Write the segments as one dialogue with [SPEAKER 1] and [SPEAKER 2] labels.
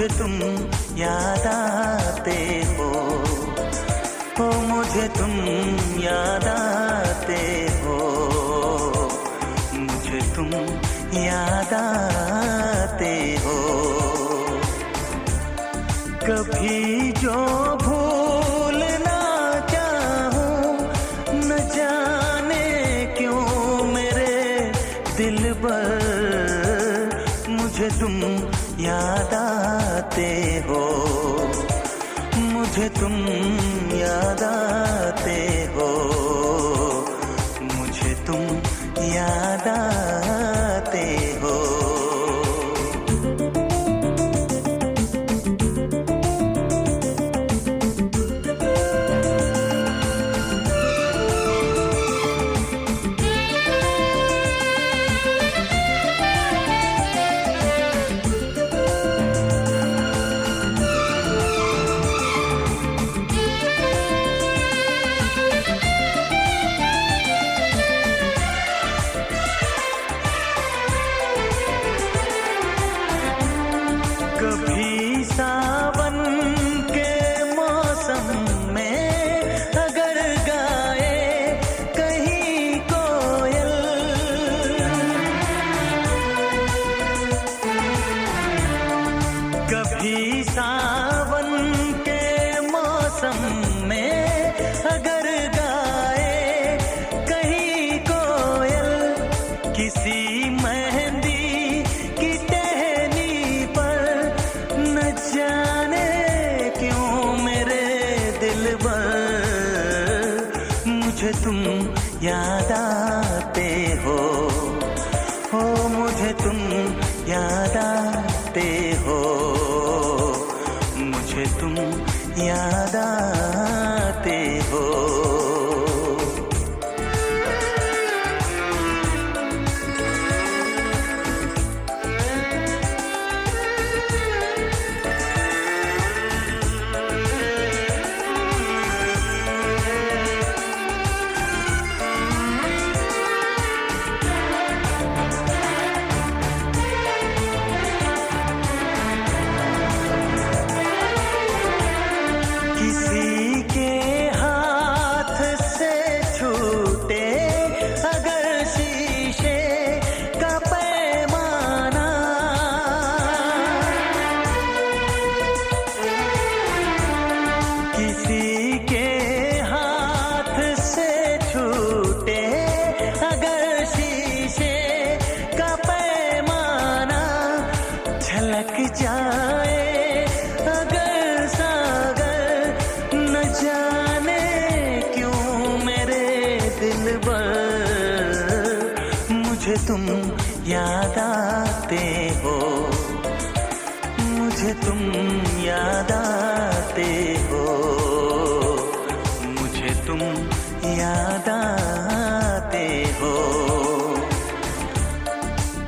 [SPEAKER 1] मुझे तुम याद आते हो, मुझे तुम याद आते हो, मुझे तुम याद आते हो। कभी जो भूल ना चाहूं, न जाने क्यों मेरे दिल पर मुझे तुम याद आते हो, मुझे तुम याद आते हो, मुझे तुम याद आते हो। कभी सावन के मौसम में अगर गाए कहीं कोयल, कभी सावन के मौसम में अगर गाए कहीं कोयल, किसी मेहंदी की टहनी पर न जाने क्यों मेरे दिल पर मुझे तुम याद आते हो, मुझे तुम याद आते हो, मुझे तुम याद आते हो। किसी के हाथ से छूटे अगर शीशे का पैमाना, किसी के हाथ से छूटे अगर शीशे का पैमाना, झलक जाए अगर सागर न जाने क्यों मेरे दिल पर मुझे तुम याद आते हो, मुझे तुम याद आते हो, मुझे तुम याद आते हो।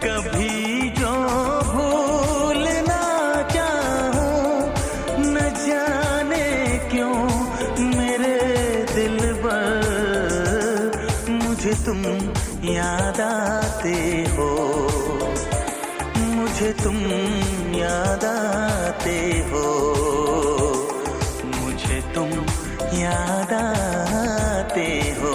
[SPEAKER 1] कभी जो भूल ना चाहूं, न जाने क्यों मेरे दिल पर मुझे तुम याद आते हो, मुझे तुम याद आते हो, मुझे तुम याद आते हो।